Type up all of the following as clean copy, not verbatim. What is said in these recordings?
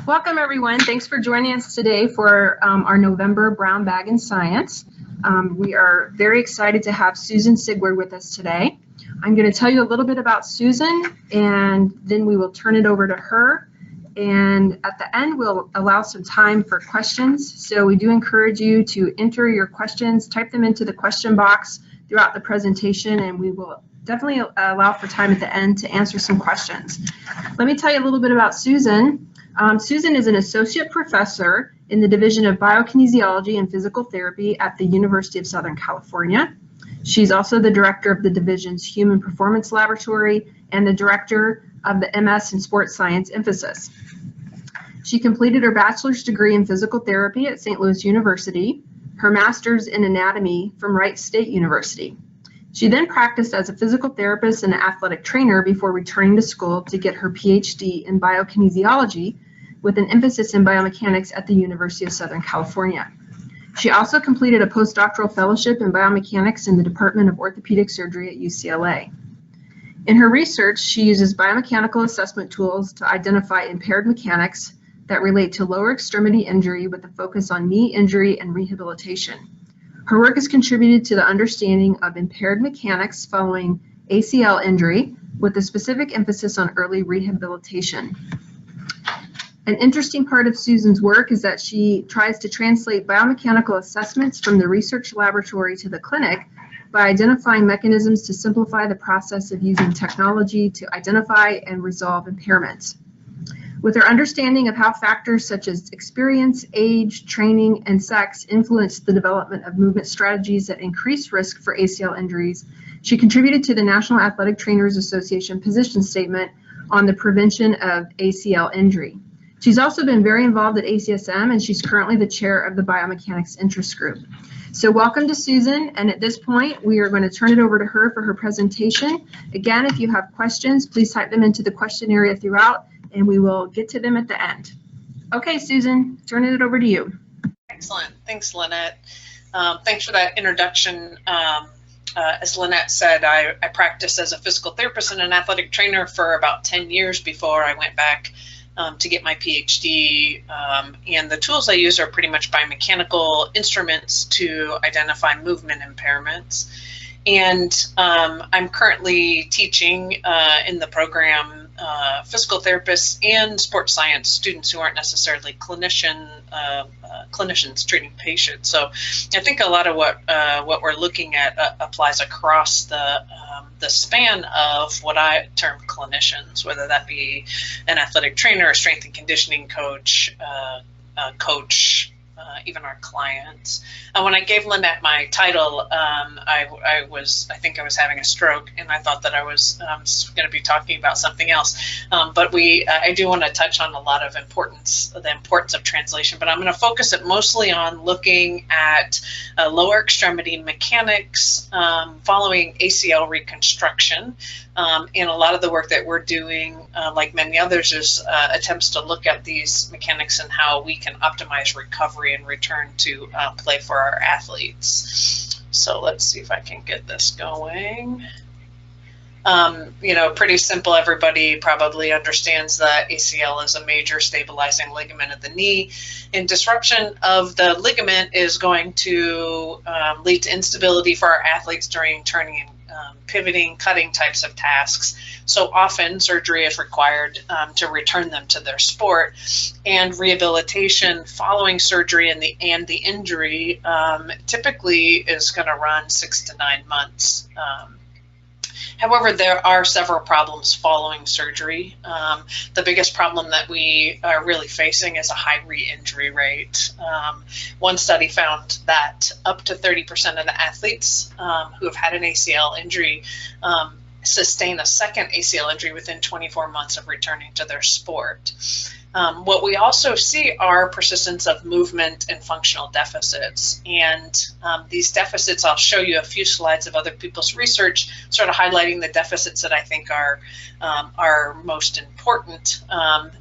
Welcome, everyone. Thanks for joining us today for our November Brown Bag in Science. We are very excited to have Susan Sigward with us today. I'm going to tell you a little bit about Susan, and then we will turn it over to her. And at the end, we'll allow some time for questions. So we do encourage you to enter your questions, type them into the question box throughout the presentation, and we will definitely allow for time at the end to answer some questions. Let me tell you a little bit about Susan. Susan is an associate professor in the Division of Biokinesiology and Physical Therapy at the University of Southern California. She's also the director of the division's Human Performance Laboratory and the director of the MS in Sports Science emphasis. She completed her bachelor's degree in physical therapy at St. Louis University, her master's in anatomy from Wright State University. She then practiced as a physical therapist and athletic trainer before returning to school to get her PhD in biokinesiology with an emphasis in biomechanics at the University of Southern California. She also completed a postdoctoral fellowship in biomechanics in the Department of Orthopedic Surgery at UCLA. In her research, she uses biomechanical assessment tools to identify impaired mechanics that relate to lower extremity injury with a focus on knee injury and rehabilitation. Her work has contributed to the understanding of impaired mechanics following ACL injury with a specific emphasis on early rehabilitation. An interesting part of Susan's work is that she tries to translate biomechanical assessments from the research laboratory to the clinic by identifying mechanisms to simplify the process of using technology to identify and resolve impairments. With her understanding of how factors such as experience, age, training, and sex influence the development of movement strategies that increase risk for ACL injuries, she contributed to the National Athletic Trainers Association position statement on the prevention of ACL injury. She's also been very involved at ACSM, and she's currently the chair of the Biomechanics Interest Group. So welcome to Susan, and at this point, we are going to turn it over to her for her presentation. Again, if you have questions, please type them into the question area throughout, and we will get to them at the end. Okay, Susan, turning it over to you. Excellent. Thanks, Lynette. Thanks for that introduction. As Lynette said, I practiced as a physical therapist and an athletic trainer for about 10 years before I went back to get my PhD, and the tools I use are pretty much biomechanical instruments to identify movement impairments. And I'm currently teaching in the program physical therapists and sports science students who aren't necessarily clinicians treating patients. So I think a lot of what we're looking at applies across the span of what I term clinicians, whether that be an athletic trainer, a strength and conditioning coach, even our clients. When I gave Lynette my title, I think I was having a stroke, and I thought that I was going to be talking about something else. But I do want to touch on a lot of the importance of translation. But I'm going to focus it mostly on looking at lower extremity mechanics following ACL reconstruction. And a lot of the work that we're doing, like many others, is attempts to look at these mechanics and how we can optimize recovery and return to play for our athletes. So let's see if I can get this going. Pretty simple. Everybody probably understands that ACL is a major stabilizing ligament of the knee, and disruption of the ligament is going to lead to instability for our athletes during turning and pivoting, cutting types of tasks. So often surgery is required to return them to their sport, and rehabilitation following surgery and the injury typically is going to run 6 to 9 months. However, there are several problems following surgery. The biggest problem that we are really facing is a high re-injury rate. One study found that up to 30% of the athletes who have had an ACL injury sustain a second ACL injury within 24 months of returning to their sport. What we also see are persistence of movement and functional deficits, and these deficits, I'll show you a few slides of other people's research sort of highlighting the deficits that I think are most important.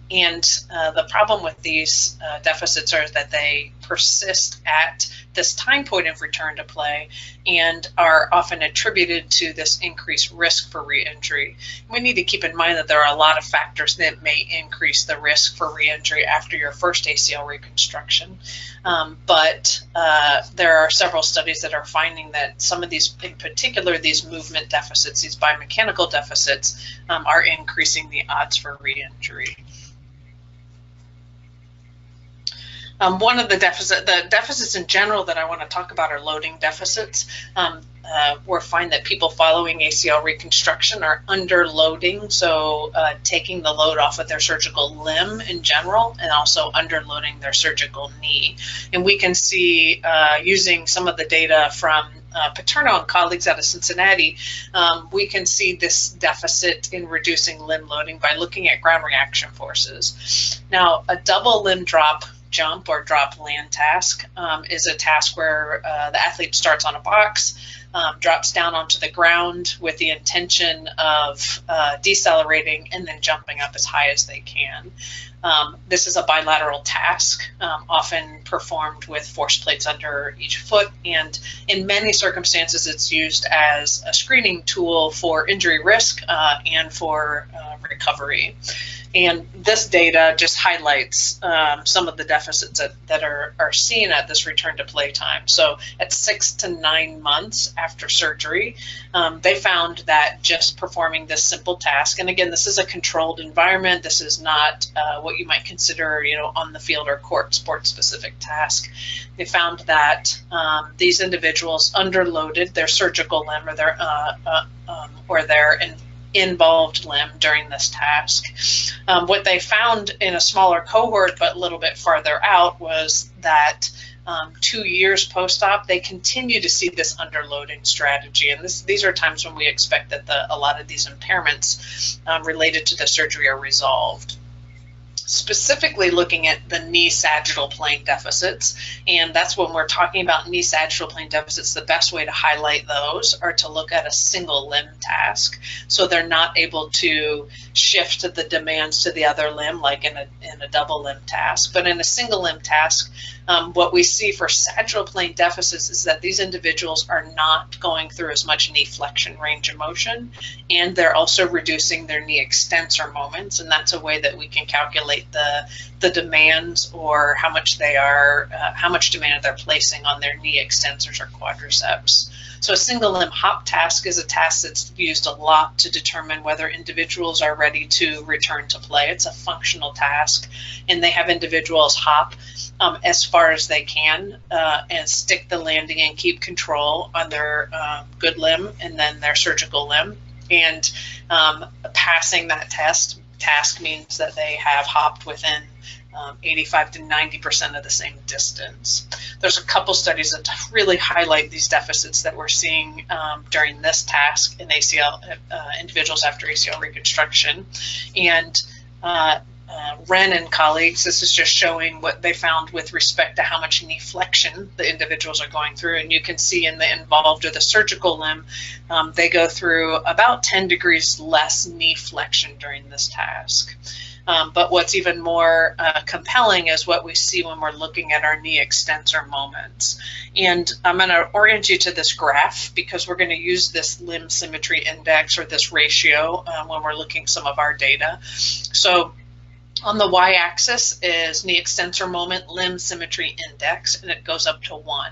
And the problem with these deficits are that they persist at this time point of return to play and are often attributed to this increased risk for re-injury. We need to keep in mind that there are a lot of factors that may increase the risk for re-injury after your first ACL reconstruction. But there are several studies that are finding that some of these, in particular, these movement deficits, these biomechanical deficits, are increasing the odds for re-injury. One of the deficits in general that I want to talk about are loading deficits. We find that people following ACL reconstruction are underloading, so taking the load off of their surgical limb in general, and also underloading their surgical knee. And we can see, using some of the data from Paterno and colleagues out of Cincinnati, we can see this deficit in reducing limb loading by looking at ground reaction forces. Now, a double limb drop jump or drop land task is a task where the athlete starts on a box, drops down onto the ground with the intention of decelerating and then jumping up as high as they can. This is a bilateral task, often performed with force plates under each foot, and in many circumstances it's used as a screening tool for injury risk and for recovery. And this data just highlights some of the deficits that are seen at this return to play time. So at 6 to 9 months after surgery, they found that just performing this simple task, and again, this is a controlled environment. This is not what you might consider, on the field or court sport-specific task. They found that these individuals underloaded their surgical limb or their involved limb during this task. What they found in a smaller cohort but a little bit farther out was that 2 years post-op, they continue to see this underloading strategy. And these are times when we expect that a lot of these impairments related to the surgery are resolved. Specifically looking at the knee sagittal plane deficits, and that's when we're talking about knee sagittal plane deficits, the best way to highlight those are to look at a single limb task. So they're not able to shift the demands to the other limb like in a double limb task. But in a single limb task, what we see for sagittal plane deficits is that these individuals are not going through as much knee flexion range of motion, and they're also reducing their knee extensor moments, and that's a way that we can calculate the demands or how much demand they're placing on their knee extensors or quadriceps. So a single limb hop task is a task that's used a lot to determine whether individuals are ready to return to play. It's a functional task, and they have individuals hop as far as they can and stick the landing and keep control on their good limb and then their surgical limb. And passing that task means that they have hopped within 85 to 90% of the same distance. There's a couple studies that really highlight these deficits that we're seeing during this task in ACL individuals after ACL reconstruction. And Wren and colleagues, this is just showing what they found with respect to how much knee flexion the individuals are going through. And you can see in the involved or the surgical limb, they go through about 10 degrees less knee flexion during this task. But what's even more compelling is what we see when we're looking at our knee extensor moments. And I'm going to orient you to this graph because we're going to use this limb symmetry index or this ratio when we're looking at some of our data. So on the y-axis is knee extensor moment limb symmetry index, and it goes up to 1.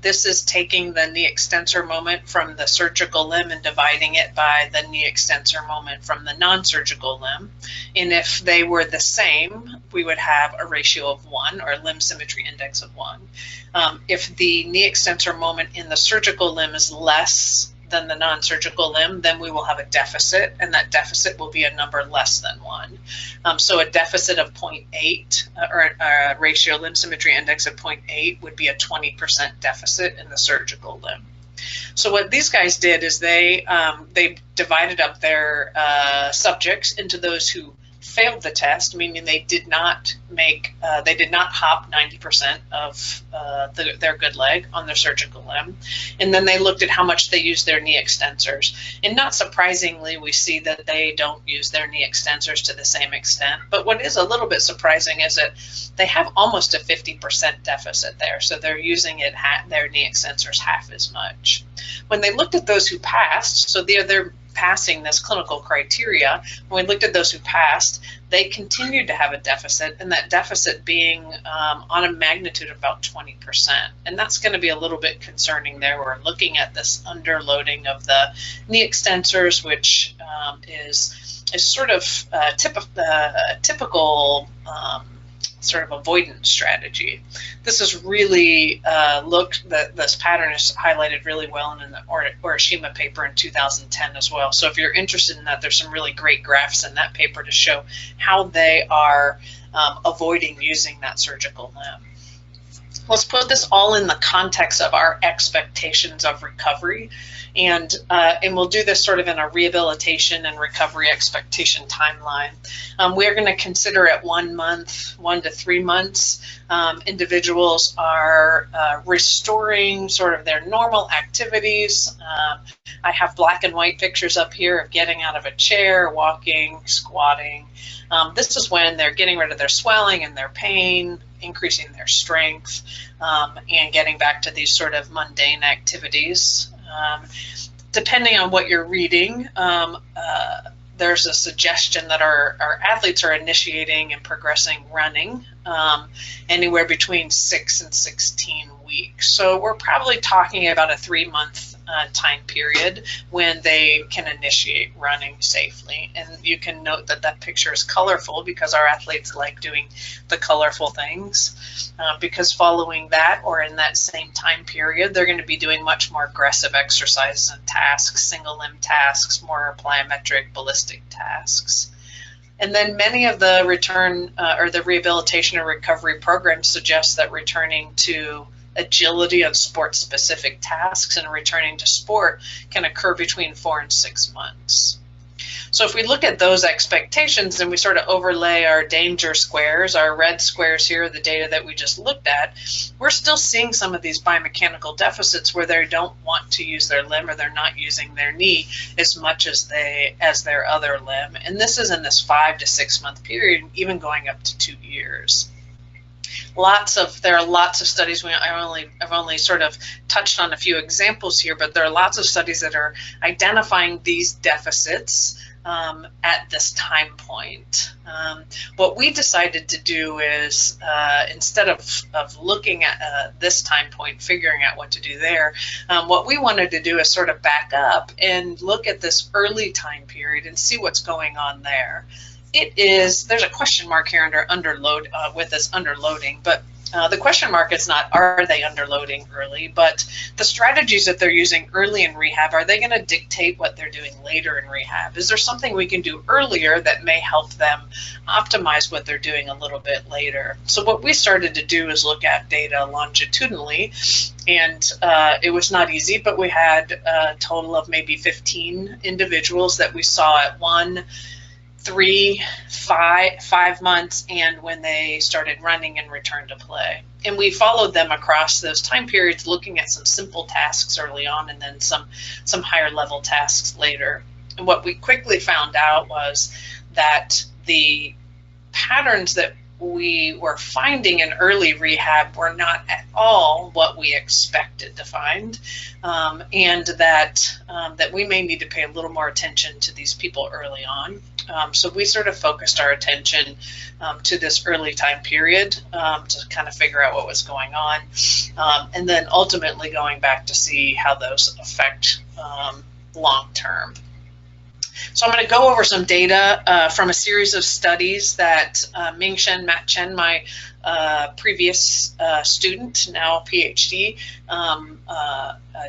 This is taking the knee extensor moment from the surgical limb and dividing it by the knee extensor moment from the non-surgical limb. And if they were the same, we would have a ratio of 1 or limb symmetry index of 1. If the knee extensor moment in the surgical limb is less than the non-surgical limb, then we will have a deficit, and that deficit will be a number less than 1. So a deficit of 0.8 or a ratio limb symmetry index of 0.8 would be a 20% deficit in the surgical limb. So what these guys did is they divided up their subjects into those who failed the test, meaning they did not hop 90% of their good leg on their surgical limb. And then they looked at how much they used their knee extensors. And not surprisingly, we see that they don't use their knee extensors to the same extent. But what is a little bit surprising is that they have almost a 50% deficit there. So they're using their knee extensors half as much. When they looked at those who passed, so they're passing this clinical criteria, when we looked at those who passed, they continued to have a deficit, and that deficit being on a magnitude of about 20%. And that's going to be a little bit concerning there. We're looking at this underloading of the knee extensors, which is sort of typical sort of avoidance strategy. This is really this pattern is highlighted really well in the Orishima paper in 2010 as well. So if you're interested in that, there's some really great graphs in that paper to show how they are avoiding using that surgical limb. Let's put this all in the context of our expectations of recovery, and we'll do this sort of in a rehabilitation and recovery expectation timeline. We're going to consider at 1 month, 1 to 3 months, individuals are restoring sort of their normal activities. I have black and white pictures up here of getting out of a chair, walking, squatting. This is when they're getting rid of their swelling and their pain, increasing their strength, and getting back to these sort of mundane activities. Depending on what you're reading, there's a suggestion that our athletes are initiating and progressing running anywhere between 6 and 16 weeks. So we're probably talking about a 3-month time period when they can initiate running safely. And you can note that that picture is colorful because our athletes like doing the colorful things, because following that or in that same time period, they're going to be doing much more aggressive exercises and tasks, single limb tasks, more plyometric, ballistic tasks. And then many of the return or the rehabilitation or recovery programs suggest that returning to agility on sport-specific tasks and returning to sport can occur between 4 and 6 months. So if we look at those expectations and we sort of overlay our danger squares, our red squares here, the data that we just looked at, we're still seeing some of these biomechanical deficits where they don't want to use their limb or they're not using their knee as much as their other limb. And this is in this 5 to 6 month period, even going up to 2 years. There are lots of studies. I've only sort of touched on a few examples here, but there are lots of studies that are identifying these deficits at this time point. What we decided to do is instead of looking at this time point, figuring out what to do there, what we wanted to do is sort of back up and look at this early time period and see what's going on there. There's a question mark here under with this underloading, but the question mark is not are they underloading early, but the strategies that they're using early in rehab, are they going to dictate what they're doing later in rehab? Is there something we can do earlier that may help them optimize what they're doing a little bit later? So what we started to do is look at data longitudinally, and it was not easy, but we had a total of maybe 15 individuals that we saw at 1, 3, 5 months, and when they started running and returned to play. And we followed them across those time periods, looking at some simple tasks early on and then some higher level tasks later. And what we quickly found out was that the patterns that we were finding in early rehab were not at all what we expected to find, and that we may need to pay a little more attention to these people early on. So we sort of focused our attention to this early time period to kind of figure out what was going on, and then ultimately going back to see how those affect long term. So I'm going to go over some data from a series of studies that Ming-Shen Matt Chen, my previous student, now PhD,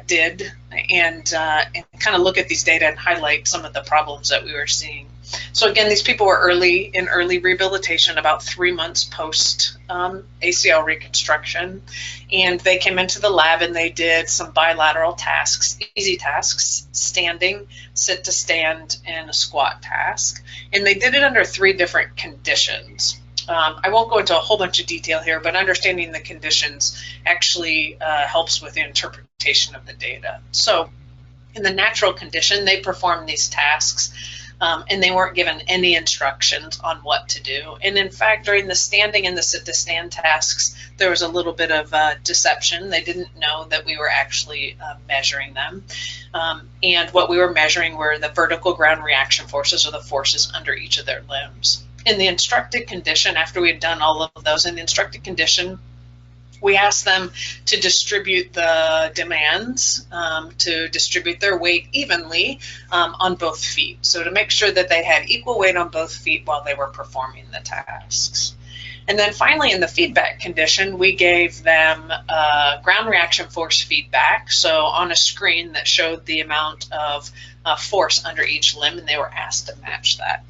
did, and kind of look at these data and highlight some of the problems that we were seeing. So again, these people were in early rehabilitation, about 3 months post ACL reconstruction, and they came into the lab and they did some bilateral tasks, easy tasks, standing, sit to stand, and a squat task, and they did it under 3 different conditions. I won't go into a whole bunch of detail here, but understanding the conditions actually helps with the interpretation of the data. So in the natural condition, they performed these tasks, and they weren't given any instructions on what to do. And in fact, during the standing and the sit-to-stand tasks, there was a little bit of deception. They didn't know that we were actually measuring them. And what we were measuring were the vertical ground reaction forces, or the forces under each of their limbs. In the instructed condition, after we had done all of those in the instructed condition, we asked them to distribute the demands, to distribute their weight evenly on both feet. So to make sure that they had equal weight on both feet while they were performing the tasks. And then finally, in the feedback condition, we gave them ground reaction force feedback, so on a screen that showed the amount of force under each limb, and they were asked to match that.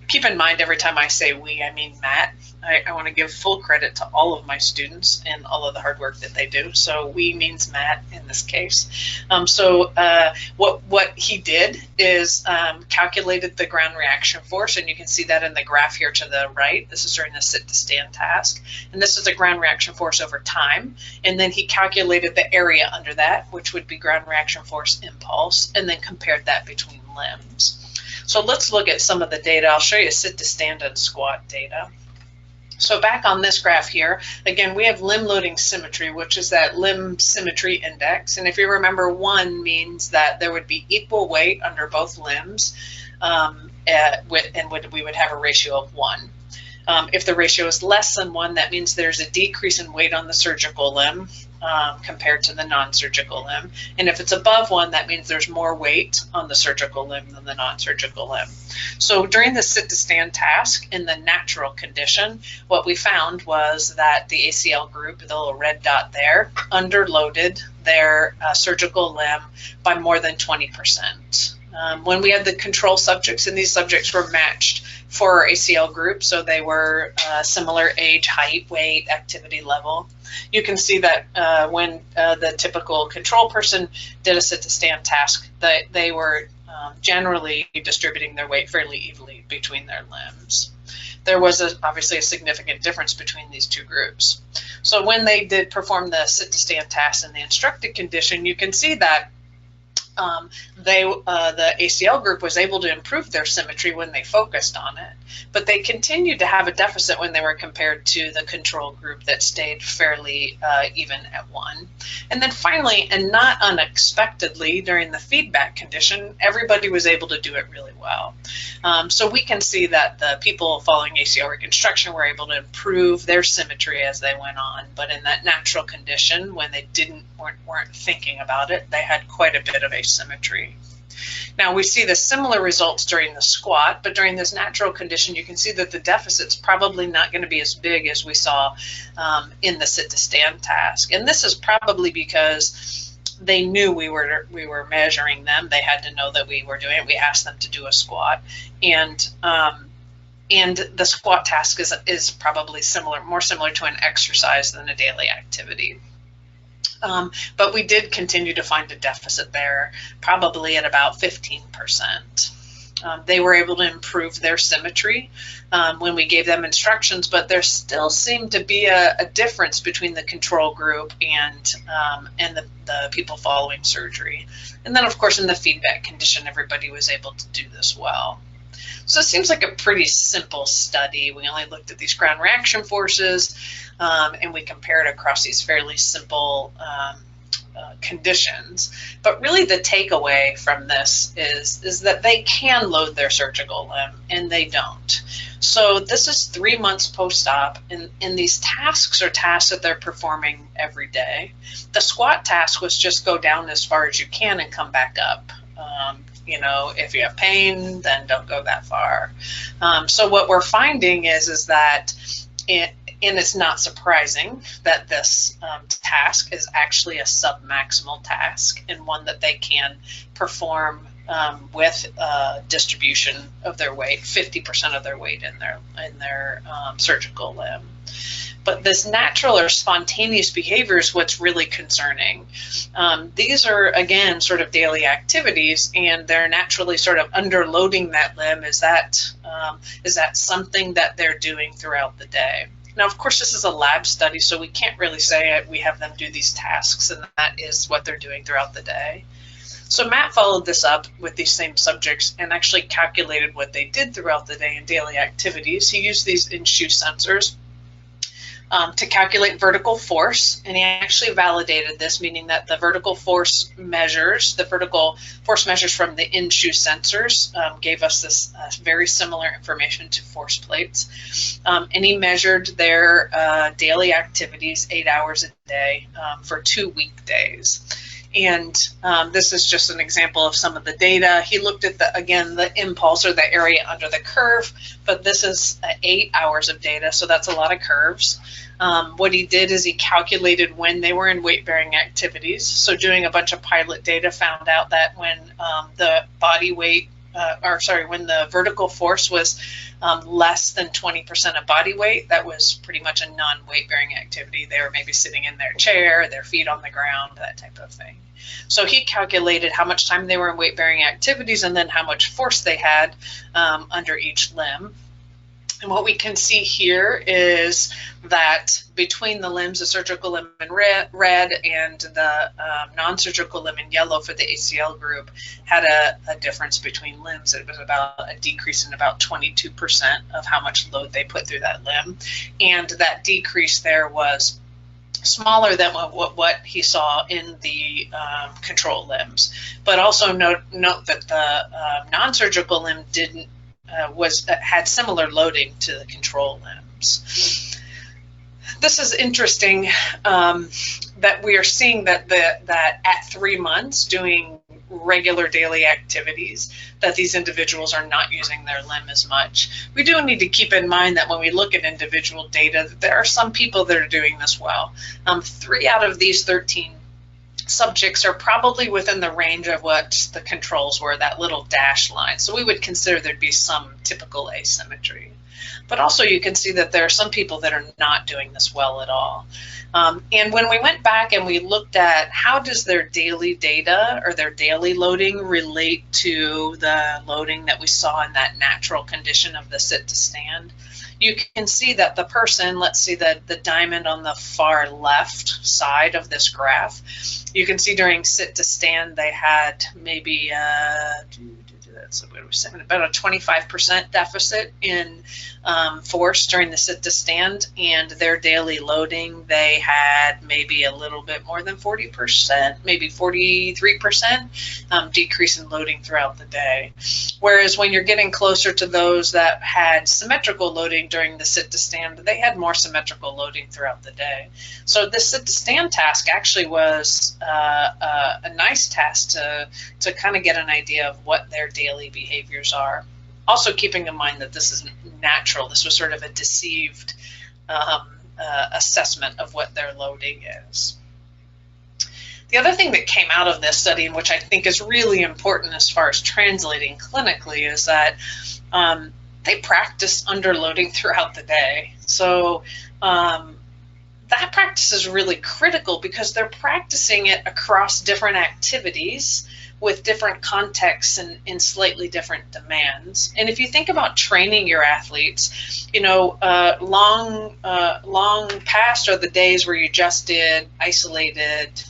Keep in mind, every time I say we, I mean Matt. I want to give full credit to all of my students and all of the hard work that they do. So we means Matt in this case. What he did is calculated the ground reaction force, and you can see that in the graph here to the right. This is during the sit to stand task, and this is the ground reaction force over time. And then he calculated the area under that, which would be ground reaction force impulse, and then compared that between limbs. So let's look at some of the data. I'll show you sit to stand and squat data. So back on this graph here, again, we have limb loading symmetry, which is that limb symmetry index. And if you remember, 1 means that there would be equal weight under both limbs, and we would have a ratio of 1. If the ratio is less than 1, that means there's a decrease in weight on the surgical limb compared to the non-surgical limb. And if it's above 1, that means there's more weight on the surgical limb than the non-surgical limb. So during the sit-to-stand task in the natural condition, what we found was that the ACL group, the little red dot there, underloaded their surgical limb by more than 20%. When we had the control subjects, and these subjects were matched for our ACL group, so they were similar age, height, weight, activity level. You can see that when the typical control person did a sit-to-stand task, that they were generally distributing their weight fairly evenly between their limbs. There was obviously a significant difference between these 2 groups. So when they did perform the sit-to-stand task in the instructed condition, you can see that the ACL group was able to improve their symmetry when they focused on it, but they continued to have a deficit when they were compared to the control group that stayed fairly even at 1. And then finally, and not unexpectedly, during the feedback condition, everybody was able to do it really well. So we can see that the people following ACL reconstruction were able to improve their symmetry as they went on, but in that natural condition, when they weren't thinking about it, they had quite a bit of asymmetry. Now we see the similar results during the squat, but during this natural condition, you can see that the deficit's probably not going to be as big as we saw in the sit-to-stand task. And this is probably because they knew we were measuring them. They had to know that we were doing it. We asked them to do a squat, and the squat task is probably more similar to an exercise than a daily activity. But we did continue to find a deficit there, probably at about 15%. They were able to improve their symmetry when we gave them instructions, but there still seemed to be a difference between the control group and the people following surgery. And then, of course, in the feedback condition, everybody was able to do this well. So it seems like a pretty simple study. We only looked at these ground reaction forces, and we compared across these fairly simple conditions. But really the takeaway from this is that they can load their surgical limb, and they don't. So this is 3 months post-op, and these tasks are tasks that they're performing every day. The squat task was just go down as far as you can and come back up. You know, if you have pain, then don't go that far. So what we're finding is that, and it's not surprising that this task is actually a submaximal task, and one that they can perform with distribution of their weight, 50% of their weight in their surgical limb. But this natural or spontaneous behavior is what's really concerning. These are, again, sort of daily activities, and they're naturally sort of underloading that limb. Is that something that they're doing throughout the day? Now, of course, this is a lab study, so we can't really say we have them do these tasks, and that is what they're doing throughout the day. So Matt followed this up with these same subjects and actually calculated what they did throughout the day in daily activities. He used these in-shoe sensors to calculate vertical force, and he actually validated this, meaning that the vertical force measures from the in-shoe sensors gave us this very similar information to force plates. And he measured their daily activities 8 hours a day for 2 weekdays. And this is just an example of some of the data. He looked at, the impulse or the area under the curve, but this is 8 hours of data, so that's a lot of curves. What he did is he calculated when they were in weight-bearing activities. So doing a bunch of pilot data found out that when the body weight, when the vertical force was less than 20% of body weight, that was pretty much a non-weight bearing activity. They were maybe sitting in their chair, their feet on the ground, that type of thing. So he calculated how much time they were in weight bearing activities and then how much force they had under each limb. And what we can see here is that between the limbs, the surgical limb in red and the non-surgical limb in yellow for the ACL group had a difference between limbs. It was about a decrease in about 22% of how much load they put through that limb. And that decrease there was smaller than what he saw in the control limbs. But also note that the non-surgical limb had similar loading to the control limbs. This is interesting that we are seeing that at 3 months doing regular daily activities that these individuals are not using their limb as much. We do need to keep in mind that when we look at individual data, there are some people that are doing this well. 3 out of these 13 subjects are probably within the range of what the controls were, that little dash line. So we would consider there'd be some typical asymmetry. But also you can see that there are some people that are not doing this well at all. And when we went back and we looked at how does their daily data or their daily loading relate to the loading that we saw in that natural condition of the sit to stand, you can see that the person, let's see the diamond on the far left side of this graph, you can see during sit to stand they had maybe about a 25% deficit in force during the sit to stand, and their daily loading they had maybe a little bit more than 40%, maybe 43% decrease in loading throughout the day. Whereas when you're getting closer to those that had symmetrical loading during the sit to stand, they had more symmetrical loading throughout the day. So this sit to stand task actually was a nice task to kind of get an idea of what their daily behaviors are. Also keeping in mind that this is natural. This was sort of a deceived assessment of what their loading is. The other thing that came out of this study, and which I think is really important as far as translating clinically, is that they practice underloading throughout the day. So that practice is really critical because they're practicing it across different activities with different contexts and in slightly different demands. And if you think about training your athletes, you know, long past are the days where you just did isolated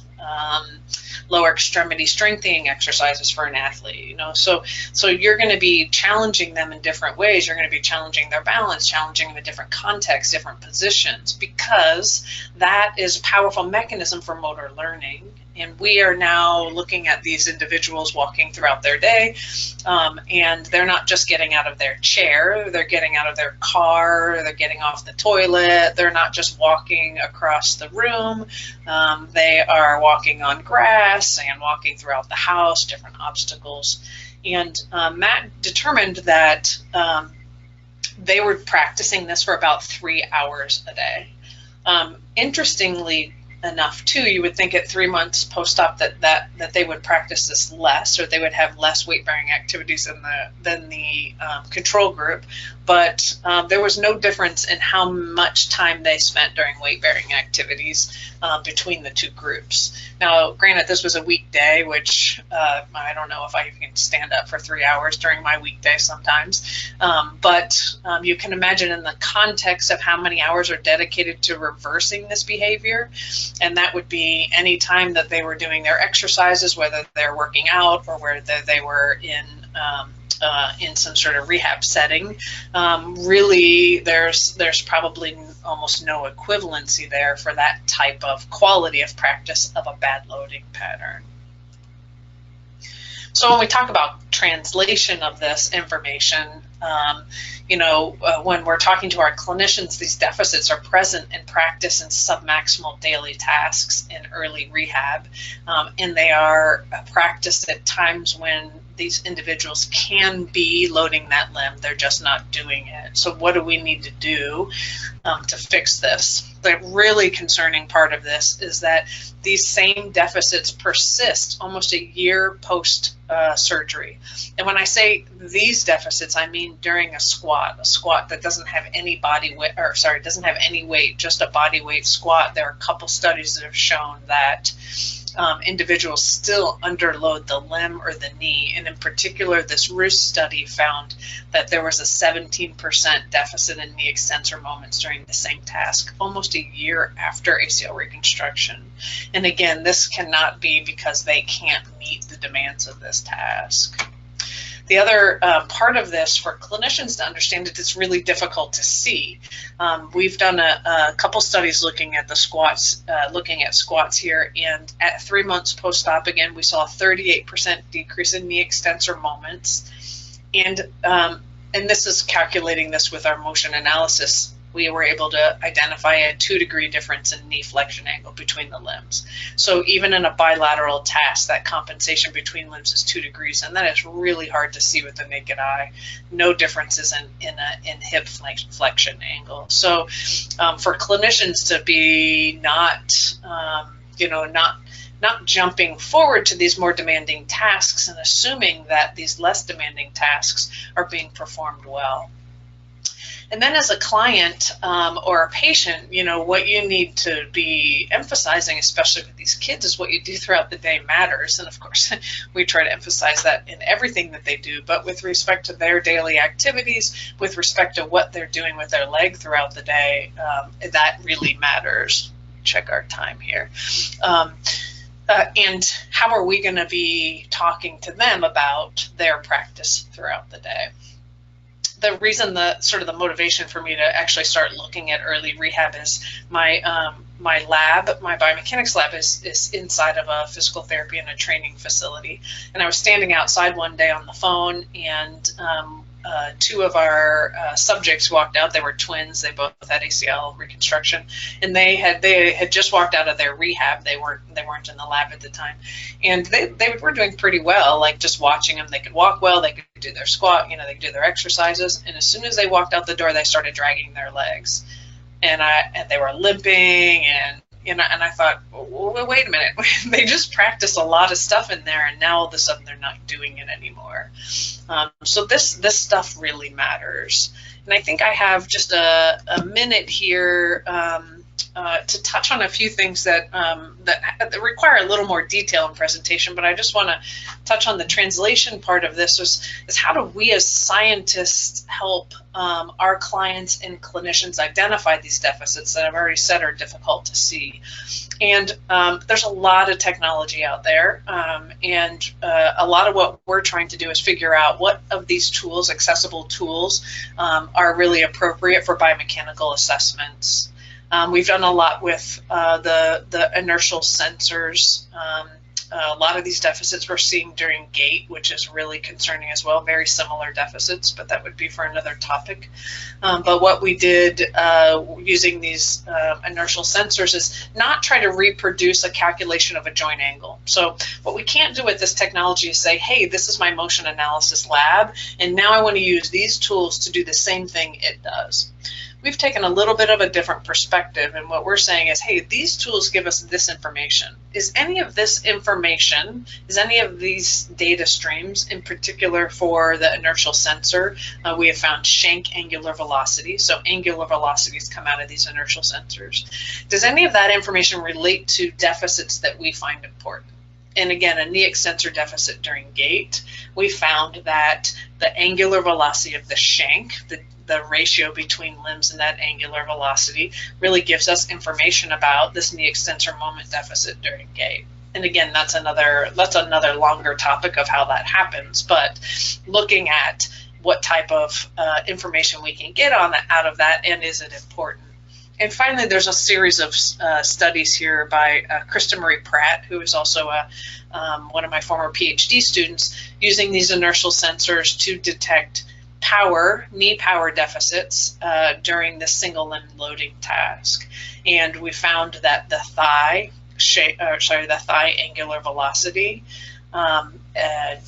lower extremity strengthening exercises for an athlete, you know, so you're going to be challenging them in different ways. You're going to be challenging their balance, challenging them in different contexts, different positions, because that is a powerful mechanism for motor learning. And we are now looking at these individuals walking throughout their day, and they're not just getting out of their chair, they're getting out of their car, they're getting off the toilet, they're not just walking across the room, they are walking on grass and walking throughout the house, different obstacles. And Matt determined that they were practicing this for about 3 hours a day. Interestingly, enough too, you would think at 3 months post-op that they would practice this less, or they would have less weight-bearing activities than the control group. But there was no difference in how much time they spent during weight-bearing activities between the two groups. Now, granted, this was a weekday, which I don't know if I can stand up for 3 hours during my weekday sometimes. But you can imagine in the context of how many hours are dedicated to reversing this behavior. And that would be any time that they were doing their exercises, whether they're working out or whether they were in some sort of rehab setting. Really, there's probably almost no equivalency there for that type of quality of practice of a bad loading pattern. So when we talk about translation of this information, when we're talking to our clinicians, these deficits are present in practice and submaximal daily tasks in early rehab, and they are practiced at times when these individuals can be loading that limb, they're just not doing it. So what do we need to do to fix this? The really concerning part of this is that these same deficits persist almost a year post surgery. And when I say these deficits, I mean during a squat that doesn't have any body weight, or sorry, doesn't have any weight, just a body weight squat. There are a couple studies that have shown that individuals still underload the limb or the knee, and in particular this RUS study found that there was a 17% deficit in knee extensor moments during the same task almost a year after ACL reconstruction. And again, this cannot be because they can't meet the demands of this task. The other part of this for clinicians to understand it, it's really difficult to see. We've done a couple studies looking at the squats, here, and at 3 months post-op, again, we saw a 38% decrease in knee extensor moments, and this is calculating this with our motion analysis. We were able to identify a 2-degree difference in knee flexion angle between the limbs. So even in a bilateral task, that compensation between limbs is 2 degrees, and that is really hard to see with the naked eye. No differences in hip flexion angle. So for clinicians to be not jumping forward to these more demanding tasks and assuming that these less demanding tasks are being performed well. And then as a client or a patient, what you need to be emphasizing, especially with these kids, is what you do throughout the day matters. And of course, we try to emphasize that in everything that they do, but with respect to their daily activities, with respect to what they're doing with their leg throughout the day, that really matters. Check our time here. And how are we going to be talking to them about their practice throughout the day? The reason, the motivation for me to actually start looking at early rehab is my lab, my biomechanics lab is inside of a physical therapy and a training facility. And I was standing outside one day on the phone, and 2 of our subjects walked out. They were twins. They both had ACL reconstruction, and they had just walked out of their rehab. They weren't in the lab at the time, and they were doing pretty well. Like, just watching them, they could walk well. They could do their squat. They could do their exercises. And as soon as they walked out the door, they started dragging their legs, and they were limping. And I thought, well, wait a minute, they just practiced a lot of stuff in there, and now all of a sudden they're not doing it anymore. So this stuff really matters. And I think I have just a minute here to touch on a few things that require a little more detail in presentation, but I just want to touch on the translation part of this is how do we as scientists help our clients and clinicians identify these deficits that I've already said are difficult to see. And there's a lot of technology out there, and a lot of what we're trying to do is figure out what of these tools, accessible tools, are really appropriate for biomechanical assessments. We've done a lot with the inertial sensors. A lot of these deficits we're seeing during gait, which is really concerning as well, very similar deficits, but that would be for another topic. But what we did using these inertial sensors is not try to reproduce a calculation of a joint angle. So what we can't do with this technology is say, hey, this is my motion analysis lab, and now I want to use these tools to do the same thing it does. we've taken a little bit of a different perspective, and what we're saying is, hey, these tools give us this information. Is any of this information, is any of these data streams, in particular for the inertial sensor, we have found shank angular velocity, so angular velocities come out of these inertial sensors. Does any of that information relate to deficits that we find important? And again, a knee extensor deficit during gait, we found that the angular velocity of the shank, the ratio between limbs and that angular velocity, really gives us information about this knee extensor moment deficit during gait. And again, that's another longer topic of how that happens. But looking at what type of information we can get out of that, and is it important? And finally, there's a series of studies here by Krista Marie Pratt, who is also one of my former PhD students, using these inertial sensors to detect knee power deficits during the single limb loading task. And we found that the thigh angular velocity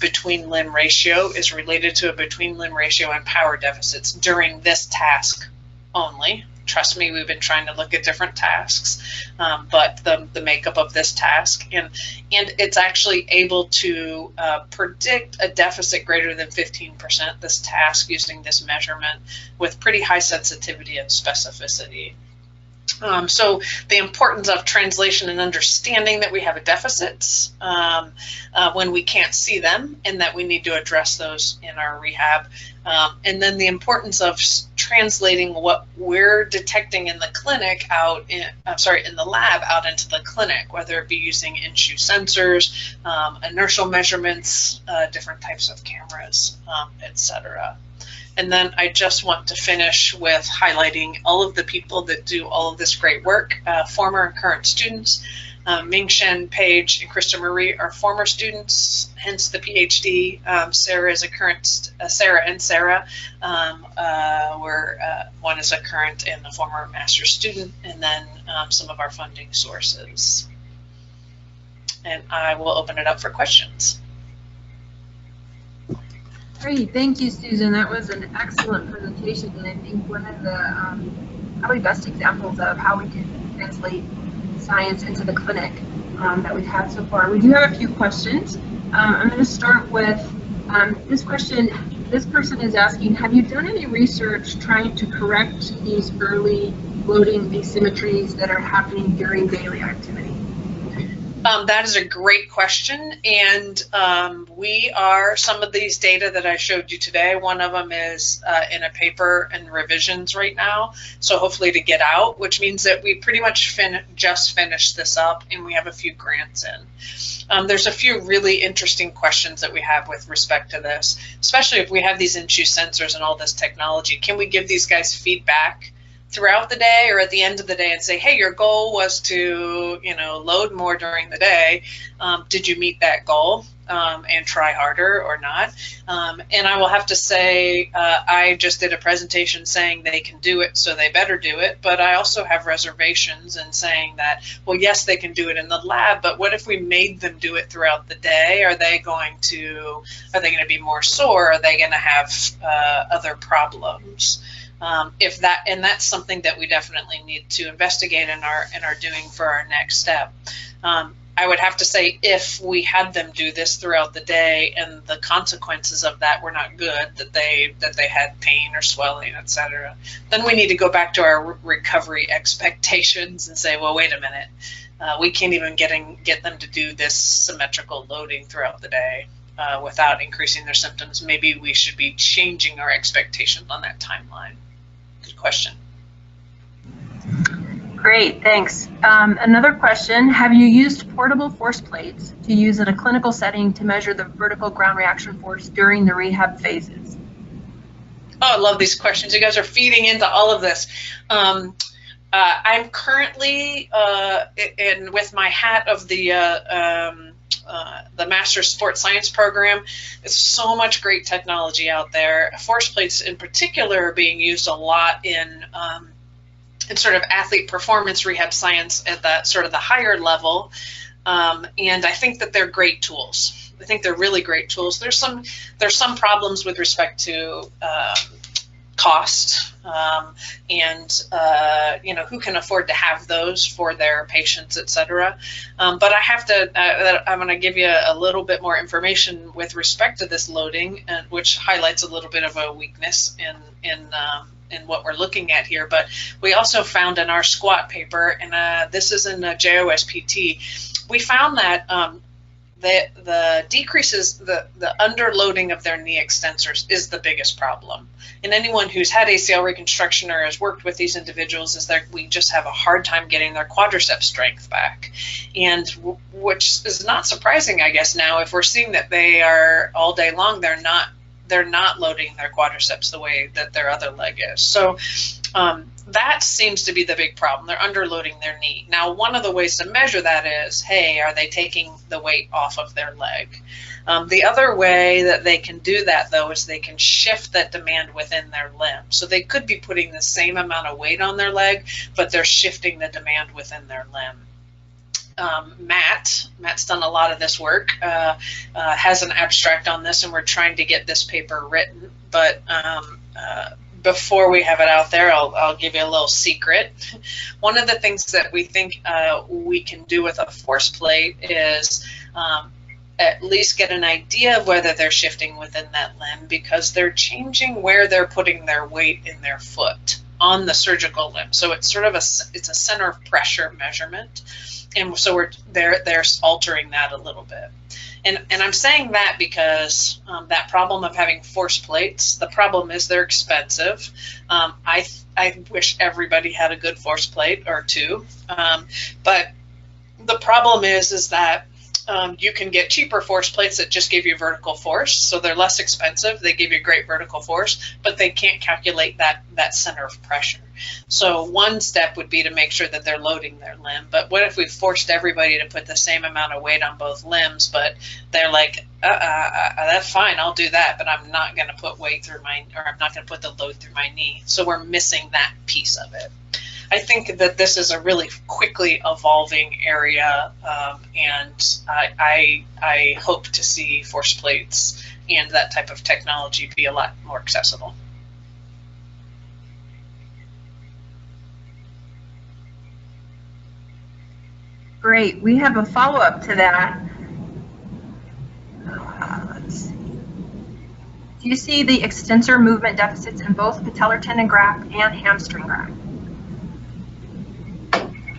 between limb ratio is related to a between limb ratio and power deficits during this task only. Trust me, we've been trying to look at different tasks, but the makeup of this task, and it's actually able to predict a deficit greater than 15%, this task, using this measurement with pretty high sensitivity and specificity. So the importance of translation and understanding that we have deficits when we can't see them, and that we need to address those in our rehab. And then the importance of translating what we're detecting in the clinic in the lab out into the clinic, whether it be using in-shoe sensors, inertial measurements, different types of cameras, etc. And then I just want to finish with highlighting all of the people that do all of this great work, former and current students. Ming Shen, Paige, and Krista Marie are former students, hence the PhD. Sarah is a current, Sarah and Sarah one is a current and a former master's student, and then some of our funding sources. And I will open it up for questions. Great, thank you, Susan. That was an excellent presentation, and I think one of the probably best examples of how we can translate science into the clinic that we've had so far. We do have a few questions. I'm going to start with this question. This person is asking, have you done any research trying to correct these early loading asymmetries that are happening during daily activity? That is a great question, and some of these data that I showed you today, one of them is in a paper in revisions right now, so hopefully to get out, which means that we pretty much just finished this up, and we have a few grants in. There's a few really interesting questions that we have with respect to this, especially if we have these in-shoe sensors and all this technology. Can we give these guys feedback throughout the day or at the end of the day and say, hey, your goal was to, load more during the day. Did you meet that goal? And try harder or not? And I will have to say, I just did a presentation saying they can do it, so they better do it. But I also have reservations in saying that, well, yes, they can do it in the lab, but what if we made them do it throughout the day? Are they going to be more sore? Are they going to have other problems? And that's something that we definitely need to investigate and are doing for our next step. I would have to say, if we had them do this throughout the day and the consequences of that were not good, that they had pain or swelling, etc., then we need to go back to our recovery expectations and say, well, wait a minute, we can't even get them to do this symmetrical loading throughout the day without increasing their symptoms. Maybe we should be changing our expectations on that timeline. Good question. Great, thanks. Another question, have you used portable force plates to use in a clinical setting to measure the vertical ground reaction force during the rehab phases? Oh, I love these questions. You guys are feeding into all of this. I'm currently, with my hat of the Master's Sports Science program, there's so much great technology out there. Force plates in particular are being used a lot in sort of athlete performance rehab science at that sort of the higher level, and I think that they're great tools. I think they're really great tools. There's some problems with respect to cost, and you know, who can afford to have those for their patients, etc. But I have to, I'm going to give you a little bit more information with respect to this loading, which highlights a little bit of a weakness in what we're looking at here. But we also found in our SQUAT paper, and this is in JOSPT, we found that the decreases, the underloading of their knee extensors is the biggest problem. And anyone who's had ACL reconstruction or has worked with these individuals is that we just have a hard time getting their quadricep strength back. And which is not surprising, I guess, now, if we're seeing that they are all day long, they're not loading their quadriceps the way that their other leg is. So that seems to be the big problem. They're underloading their knee. Now, one of the ways to measure that is, hey, are they taking the weight off of their leg? The other way that they can do that, though, is they can shift that demand within their limb. So they could be putting the same amount of weight on their leg, but they're shifting the demand within their limb. Matt's done a lot of this work, has an abstract on this, and we're trying to get this paper written. But before we have it out there, I'll give you a little secret. One of the things that we think we can do with a force plate is at least get an idea of whether they're shifting within that limb, because they're changing where they're putting their weight in their foot on the surgical limb. So it's sort of it's a center of pressure measurement, and so they're altering that a little bit. And I'm saying that because that problem of having force plates, the problem is they're expensive. I wish everybody had a good force plate or two, but the problem is that you can get cheaper force plates that just give you vertical force, so they're less expensive. They give you great vertical force, but they can't calculate that center of pressure. So one step would be to make sure that they're loading their limb. But what if we forced everybody to put the same amount of weight on both limbs, but they're like, that's fine, I'll do that, but I'm not going to put weight through I'm not going to put the load through my knee. So we're missing that piece of it. I think that this is a really quickly evolving area, and I hope to see force plates and that type of technology be a lot more accessible. Great. We have a follow-up to that. Let's see. Do you see the extensor movement deficits in both patellar tendon graft and hamstring graft?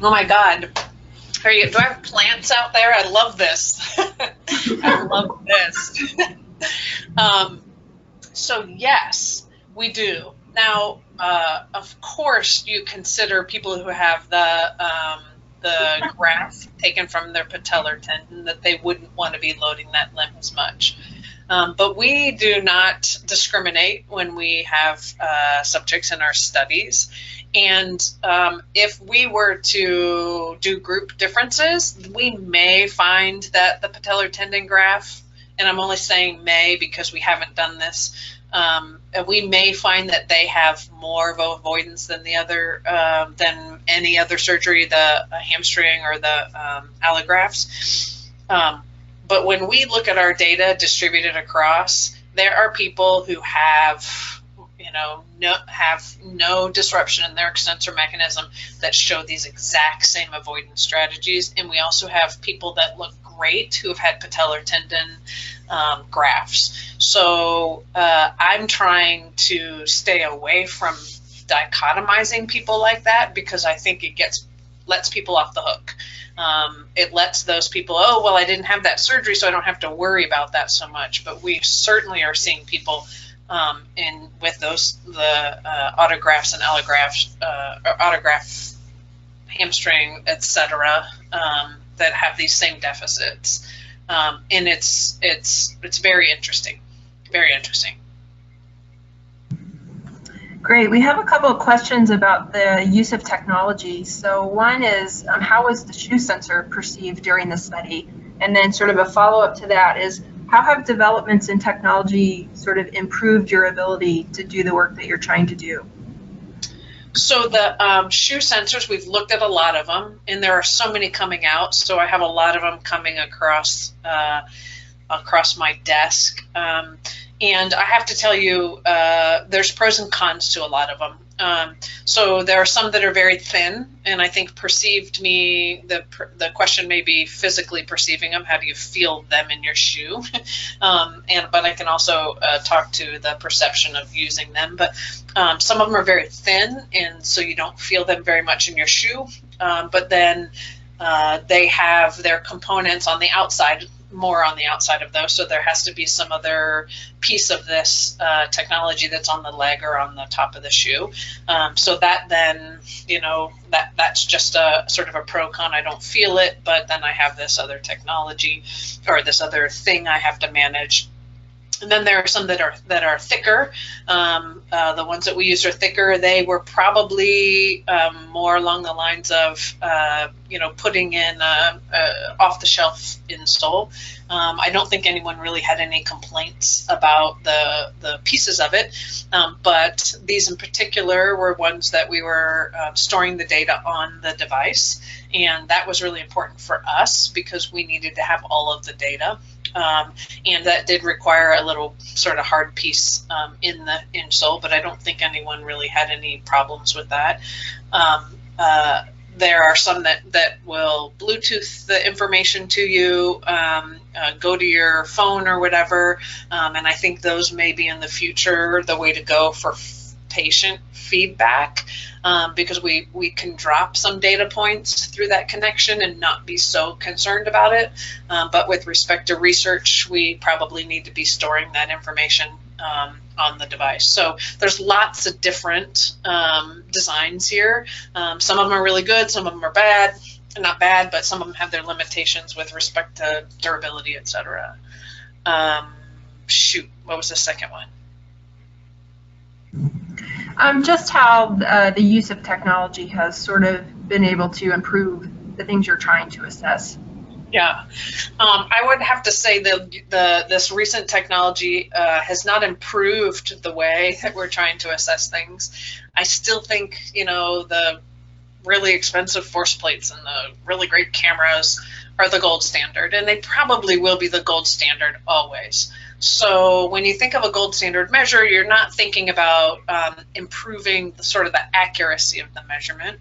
Oh my God. Do I have plants out there? I love this. I love this. So yes, we do. Now, of course, you consider people who have the graft taken from their patellar tendon, that they wouldn't want to be loading that limb as much. But we do not discriminate when we have subjects in our studies. And if we were to do group differences, we may find that the patellar tendon graft, and I'm only saying may because we haven't done this, we may find that they have more of avoidance than the other, than any other surgery, the hamstring or the allografts. But when we look at our data distributed across, there are people who have, have no disruption in their extensor mechanism that show these exact same avoidance strategies. And we also have people that look great who have had patellar tendon grafts. So I'm trying to stay away from dichotomizing people like that, because I think it lets people off the hook. It lets those people, oh, well, I didn't have that surgery, so I don't have to worry about that so much. But we certainly are seeing people with the autografts and allografts, or autograft hamstring, etc., that have these same deficits, and it's very interesting, very interesting. Great. We have a couple of questions about the use of technology. So one is, how was the shoe sensor perceived during the study? And then sort of a follow-up to that is, how have developments in technology sort of improved your ability to do the work that you're trying to do? So the shoe sensors, we've looked at a lot of them, and there are so many coming out. So I have a lot of them coming across my desk. And I have to tell you, there's pros and cons to a lot of them. So there are some that are very thin, and I think the question may be physically perceiving them. How do you feel them in your shoe? But I can also talk to the perception of using them. But some of them are very thin, and so you don't feel them very much in your shoe. But then they have their components on the outside, more on the outside of those, so there has to be some other piece of this technology that's on the leg or on the top of the shoe. So that then, that's just a sort of a pro con. I don't feel it, but then I have this other technology or this other thing I have to manage. And then there are some that are thicker. The ones that we used are thicker. They were probably more along the lines of, putting in off-the-shelf insole. I don't think anyone really had any complaints about the pieces of it, but these in particular were ones that we were storing the data on the device, and that was really important for us because we needed to have all of the data. And that did require a little sort of hard piece in the insole, but I don't think anyone really had any problems with that. There are some that will Bluetooth the information to you, go to your phone or whatever, and I think those may be in the future the way to go for patient feedback, because we can drop some data points through that connection and not be so concerned about it. But with respect to research, we probably need to be storing that information on the device. So there's lots of different designs here. Some of them are really good, some of them are bad. Not bad, but some of them have their limitations with respect to durability, etc. What was the second one? Just how the use of technology has sort of been able to improve the things you're trying to assess. Yeah, I would have to say that this recent technology has not improved the way that we're trying to assess things. I still think, the really expensive force plates and the really great cameras are the gold standard, and they probably will be the gold standard always. So when you think of a gold standard measure, you're not thinking about improving the accuracy of the measurement.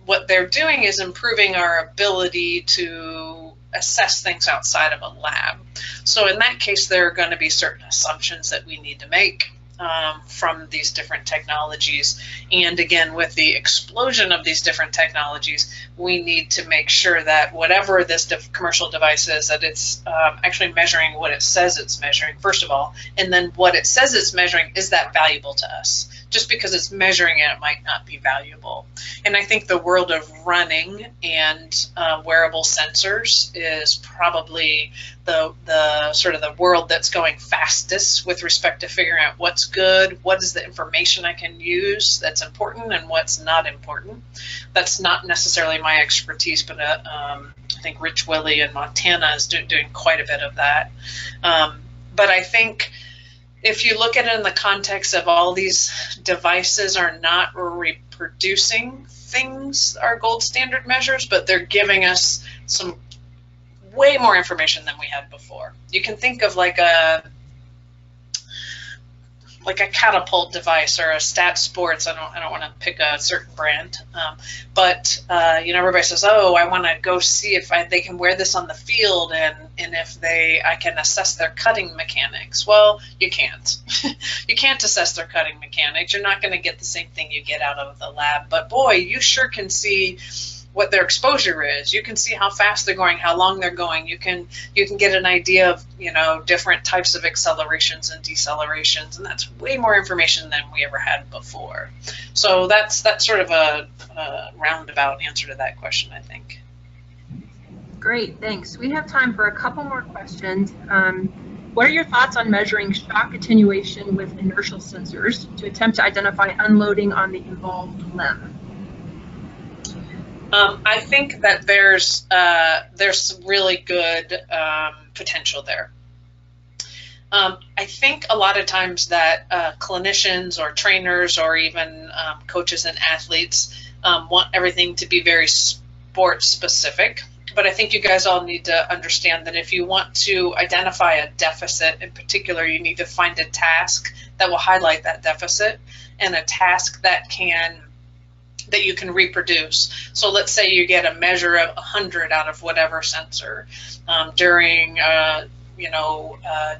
What they're doing is improving our ability to assess things outside of a lab. So in that case, there are going to be certain assumptions that we need to make from these different technologies. And again, with the explosion of these different technologies, we need to make sure that whatever this commercial device is, that it's actually measuring what it says it's measuring, first of all, and then what it says it's measuring, is that valuable to us? Just because it's measuring it might not be valuable. And I think the world of running and wearable sensors is probably the sort of the world that's going fastest with respect to figuring out what's good, what is the information I can use that's important, and what's not important. That's not necessarily my expertise, but I think Rich Willey in Montana is doing quite a bit of that. But I think if you look at it in the context of all these devices are not reproducing things, our gold standard measures, but they're giving us some way more information than we had before. You can think of like a catapult device or a Stat Sports. I don't want to pick a certain brand, but everybody says, "Oh, I want to go see if they can wear this on the field and if I can assess their cutting mechanics." Well, you can't. You can't assess their cutting mechanics. You're not going to get the same thing you get out of the lab. But boy, you sure can see what their exposure is. You can see how fast they're going, how long they're going. You can get an idea of different types of accelerations and decelerations, and that's way more information than we ever had before. So that's sort of a roundabout answer to that question, I think. Great, thanks. We have time for a couple more questions. What are your thoughts on measuring shock attenuation with inertial sensors to attempt to identify unloading on the involved limb? I think that there's some really good potential there. I think a lot of times that clinicians or trainers or even coaches and athletes want everything to be very sport specific. But I think you guys all need to understand that if you want to identify a deficit in particular, you need to find a task that will highlight that deficit and a task that you can reproduce. So let's say you get a measure of 100 out of whatever sensor during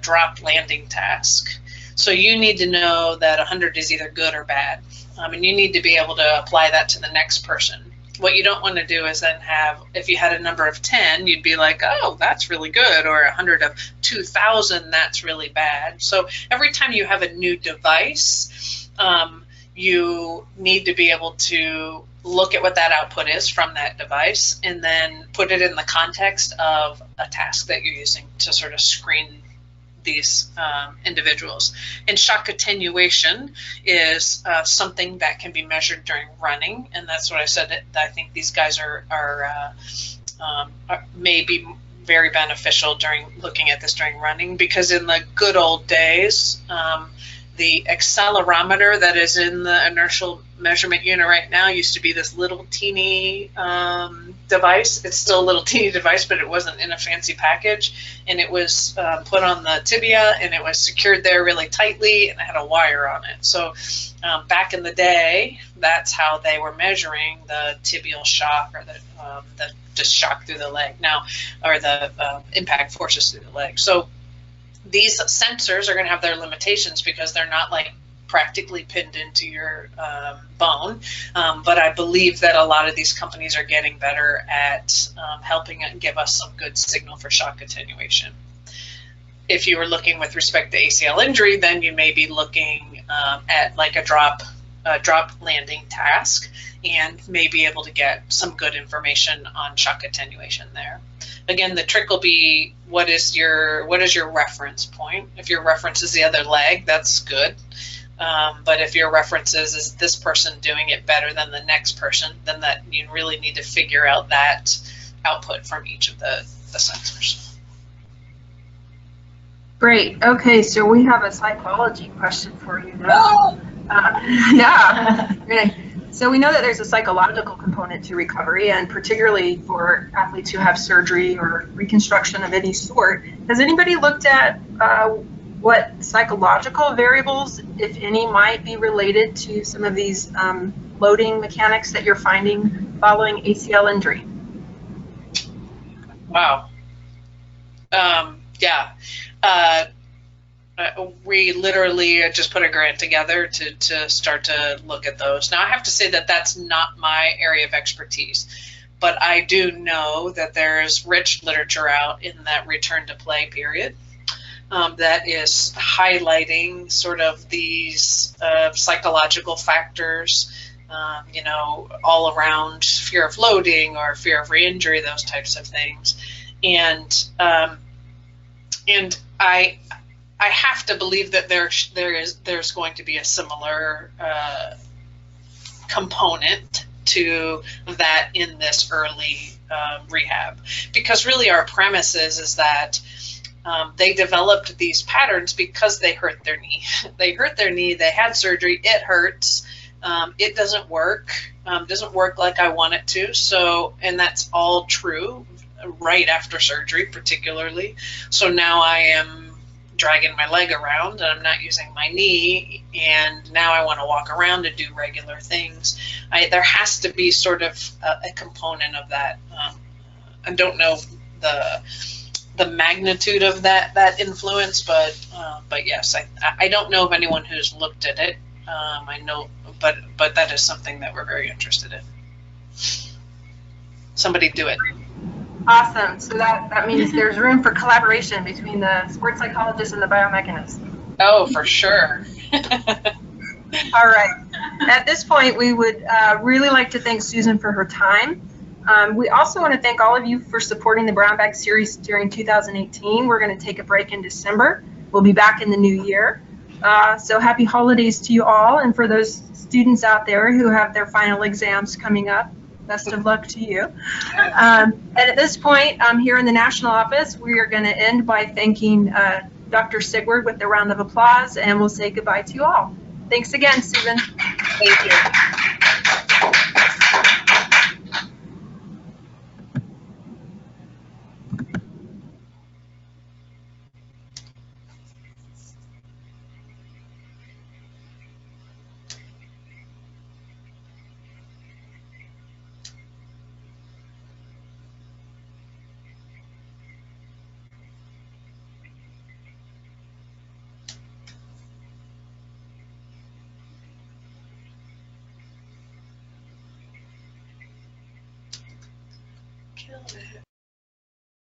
drop landing task. So you need to know that 100 is either good or bad, and you need to be able to apply that to the next person. What you don't want to do is then have, if you had a number of 10, you'd be like, oh, that's really good, or 100 of 2,000, that's really bad. So every time you have a new device, you need to be able to look at what that output is from that device and then put it in the context of a task that you're using to sort of screen these individuals. And shock attenuation is something that can be measured during running, and that's what I said, that I think these guys are may be very beneficial during looking at this during running, because in the good old days, the accelerometer that is in the inertial measurement unit right now used to be this little teeny device. It's still a little teeny device, but it wasn't in a fancy package. And it was put on the tibia, and it was secured there really tightly, and it had a wire on it. So back in the day, that's how they were measuring the tibial shock, or the just shock through the leg now, or the impact forces through the leg. So these sensors are going to have their limitations because they're not like practically pinned into your bone, but I believe that a lot of these companies are getting better at helping give us some good signal for shock attenuation. If you were looking with respect to ACL injury, then you may be looking at like a drop landing task, and may be able to get some good information on shock attenuation there. Again, the trick will be, what is your reference point? If your reference is the other leg, that's good. But if your reference is this person doing it better than the next person, then that you really need to figure out that output from each of the sensors. Great. Okay, so we have a psychology question for you now. Yeah. So we know that there's a psychological component to recovery, and particularly for athletes who have surgery or reconstruction of any sort. Has anybody looked at what psychological variables, if any, might be related to some of these loading mechanics that you're finding following ACL injury? Wow. Yeah. We literally just put a grant together to start to look at those. Now, I have to say that that's not my area of expertise, but I do know that there's rich literature out in that return to play period that is highlighting sort of these psychological factors, all around fear of loading or fear of re-injury, those types of things. And I have to believe that there's going to be a similar component to that in this early rehab, because really our premise is that they developed these patterns because they hurt their knee. They hurt their knee, they had surgery, it hurts, it doesn't work like I want it to. So, and that's all true right after surgery particularly. So now I am dragging my leg around and I'm not using my knee, and now I want to walk around and do regular things. There has to be sort of a component of that. I don't know the magnitude of that influence, but yes, I don't know of anyone who's looked at it. I know, but that is something that we're very interested in. Somebody do it. Awesome. So that means there's room for collaboration between the sports psychologist and the biomechanist. Oh, for sure. All right. At this point, we would really like to thank Susan for her time. We also want to thank all of you for supporting the Brown Bag series during 2018. We're going to take a break in December. We'll be back in the new year. So happy holidays to you all. And for those students out there who have their final exams coming up, best of luck to you. And at this point, here in the national office, we are going to end by thanking Dr. Sigward with a round of applause, and we'll say goodbye to you all. Thanks again, Susan. Thank you.